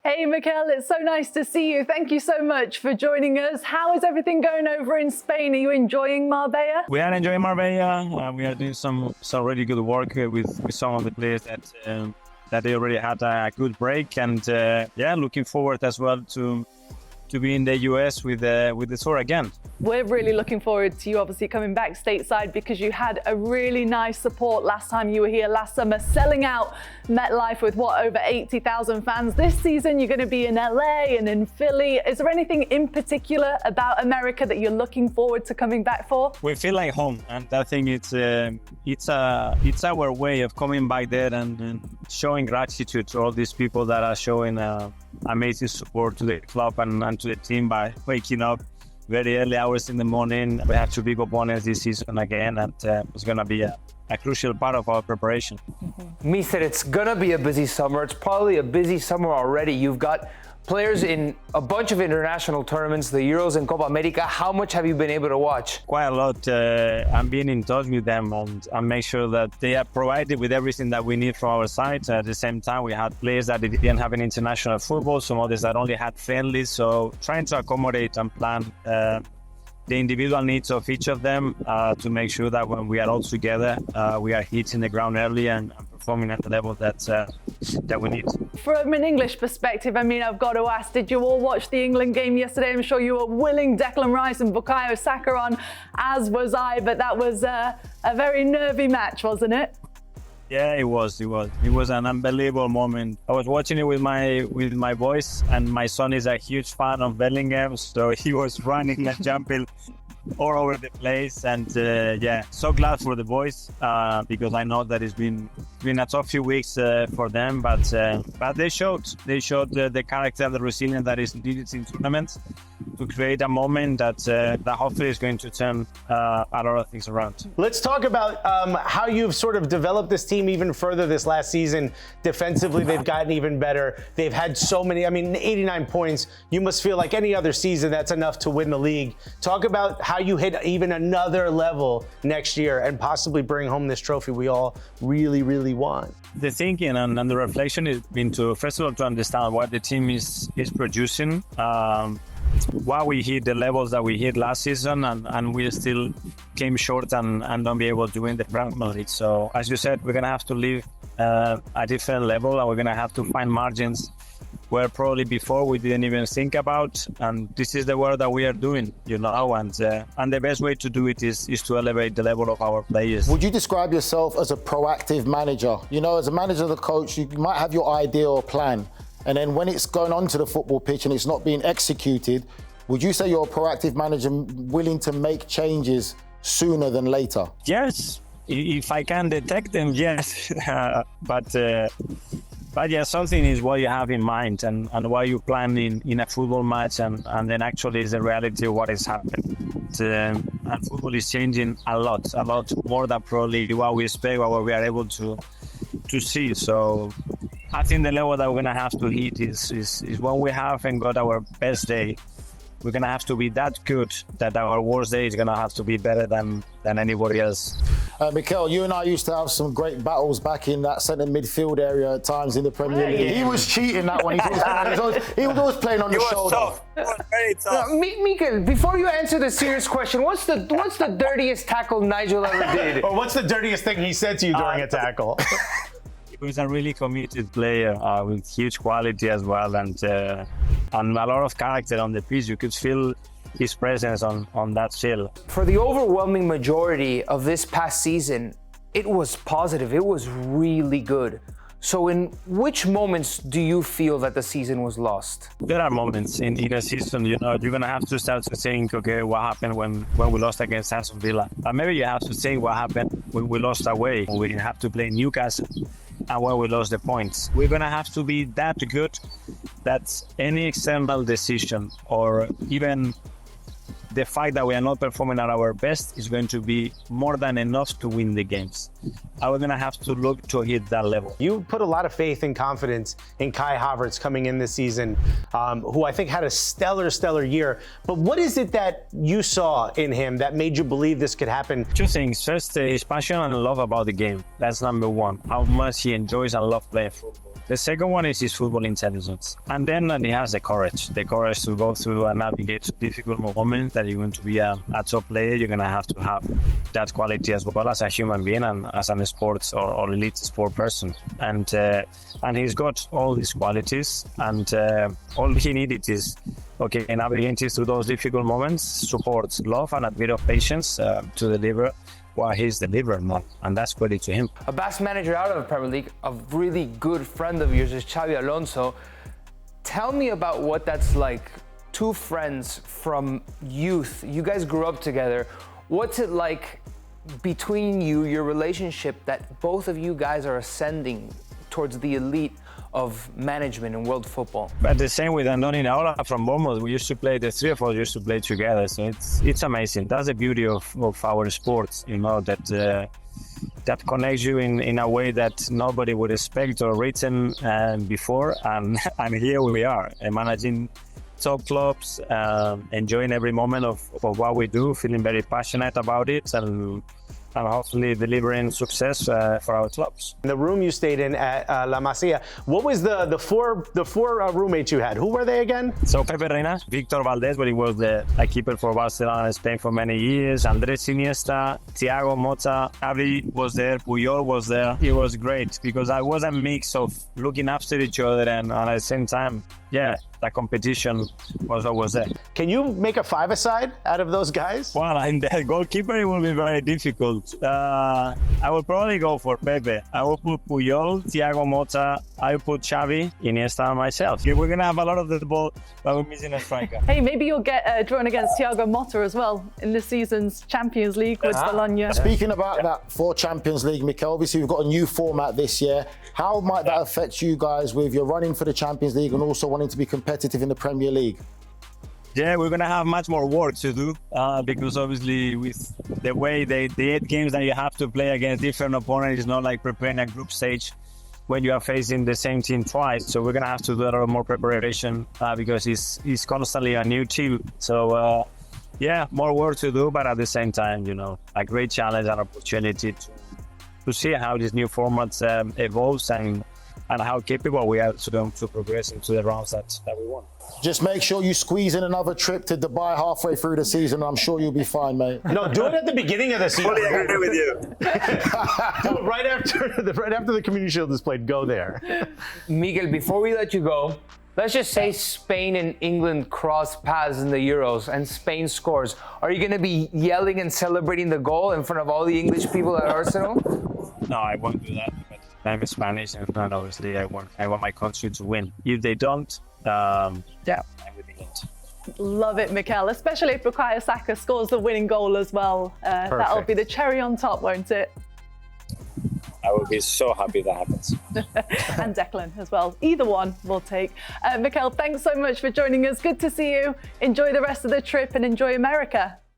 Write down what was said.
Hey Mikel, it's so nice to see you. Thank you so much for joining us. How is everything going over in Spain? Are you enjoying Marbella? We are enjoying Marbella. We are doing some really good work with some of the players that they already had a good break, and looking forward as well to be in the US with the tour again. We're really looking forward to you obviously coming back stateside, because you had a really nice support last time you were here last summer, selling out MetLife with over 80,000 fans. This season you're going to be in LA and in Philly. Is there anything in particular about America that you're looking forward to coming back for? We feel like home, and I think it's our way of coming back there and showing gratitude to all these people that are showing amazing support to the club and to the team by waking up very early hours in the morning. We have two big opponents this season again, and it's going to be a crucial part of our preparation. Mister, it's going to be a busy summer. It's probably a busy summer already. You've got players in a bunch of international tournaments, the Euros and Copa America. How much have you been able to watch? Quite a lot. I'm being in touch with them and make sure that they are provided with everything that we need from our side. At the same time, we had players that didn't have an international football, some others that only had friendlies. So trying to accommodate and plan the individual needs of each of them to make sure that when we are all together, we are hitting the ground early and performing at the level that we need. From an English perspective, I mean, I've got to ask, did you all watch the England game yesterday? I'm sure you were willing Declan Rice and Bukayo Saka on, as was I, but that was a very nervy match, wasn't it? Yeah, it was. It was an unbelievable moment. I was watching it with my boys, and my son is a huge fan of Bellingham, so he was running and jumping all over the place. And so glad for the boys because I know that it's been a tough few weeks for them, but they showed the character and the resilience that is needed in tournaments to create a moment that hopefully is going to turn a lot of things around. Let's talk about how you've sort of developed this team even further this last season. Defensively, they've gotten even better. They've had so many, 89 points. You must feel like any other season that's enough to win the league. Talk about how you hit even another level next year and possibly bring home this trophy we all really, really want. The thinking and the reflection has been to, first of all, to understand what the team is producing, why we hit the levels that we hit last season, and we still came short and don't be able to win the Premier League. So, as you said, we're going to have to live a different level, and we're going to have to find margins where probably before we didn't even think about. And this is the work that we are doing, and the best way to do it is to elevate the level of our players. Would you describe yourself as a proactive manager? As a manager, the coach, you might have your idea or plan, and then when it's going onto the football pitch and it's not being executed, would you say you're a proactive manager willing to make changes sooner than later? Yes, if I can detect them, yes. But yeah, something is what you have in mind and what you plan in a football match, and then actually is the reality of what is happening. And football is changing a lot more than probably what we expect, what we are able to see. So I think the level that we're going to have to hit is when we have and got our best day. We're going to have to be that good that our worst day is going to have to be better than anybody else. Mikel, you and I used to have some great battles back in that centre midfield area at times in the Premier League. He was cheating that one. He was always playing on the shoulder. Tough. It was very tough. Mikel, before you answer the serious question, what's the dirtiest tackle Nigel ever did? Or what's the dirtiest thing he said to you during a tackle? He was a really committed player with huge quality as well, and a lot of character on the pitch. You could feel his presence on that field. For the overwhelming majority of this past season, it was positive. It was really good. So in which moments do you feel that the season was lost? There are moments in a season, you're going to have to start to think, okay, what happened when we lost against Aston Villa? Maybe you have to think what happened when we lost away. We have to play Newcastle and where we lost the points. We're going to have to be that good that any external decision or even the fact that we are not performing at our best is going to be more than enough to win the games. I was going to have to look to hit that level. You put a lot of faith and confidence in Kai Havertz coming in this season, who I think had a stellar year. But what is it that you saw in him that made you believe this could happen? Two things. First, his passion and love about the game. That's number one. How much he enjoys and loves playing football. The second one is his football intelligence. And then he has the courage to go through and navigate difficult moments that you're going to be a top player. You're going to have that quality as well as a human being and as a sports or elite sport person. And he's got all these qualities, and all he needed is, navigating through those difficult moments, support, love, and a bit of patience to deliver what he's delivered, man. And that's credit to him. A best manager out of the Premier League, a really good friend of yours is Xabi Alonso. Tell me about what that's like. Two friends from youth. You guys grew up together. What's it like between you, your relationship, that both of you guys are ascending towards the elite of management in world football? But the same with Andoni Naola from Bournemouth. We used to play, the three of us used to play together. So it's amazing. That's the beauty of our sports, that connects you in a way that nobody would expect or written before. And here we are, managing top clubs, enjoying every moment of what we do, feeling very passionate about it, and hopefully delivering success for our clubs. The room you stayed in at La Masia, what was the four roommates you had? Who were they again? So Pepe Reina, Victor Valdez, but he was the keeper for Barcelona and Spain for many years, Andres Iniesta, Thiago Motta, Xavi was there, Puyol was there. It was great because I was a mix of looking after each other and at the same time, the competition was always there. Can you make a five-a-side out of those guys? Well, I'm the goalkeeper. It will be very difficult. I will probably go for Pepe. I will put Puyol, Thiago Motta. I will put Xavi, Iniesta, and myself. We're going to have a lot of the ball, but we're missing a striker. Hey, maybe you'll get drawn against Thiago Motta as well in this season's Champions League with Bologna. Speaking about that for Champions League, Mikel, obviously we've got a new format this year. How might that affect you guys with your running for the Champions League and also wanting to be competitive in the Premier League? Yeah, we're going to have much more work to do because obviously with the way the 8 games that you have to play against different opponents, it's not like preparing a group stage when you are facing the same team twice. So we're going to have to do a lot more preparation because it's constantly a new team. So more work to do, but at the same time, a great challenge and opportunity to see how this new format evolves and how capable we are to progress into the rounds that we want. Just make sure you squeeze in another trip to Dubai halfway through the season. I'm sure you'll be fine, mate. No, do it at the beginning of the season. I agree with you. Do it right after the Community Shield is played. Go there. Miguel, before we let you go, let's just say Spain and England cross paths in the Euros and Spain scores. Are you going to be yelling and celebrating the goal in front of all the English people at Arsenal? No, I won't do that. I'm Spanish, and obviously I want my country to win. If they don't, I'm with England. Love it, Mikel, especially if Bukayo Saka scores the winning goal as well. That'll be the cherry on top, won't it? I will be so happy that happens. And Declan as well. Either one we'll take. Mikel, thanks so much for joining us. Good to see you. Enjoy the rest of the trip and enjoy America.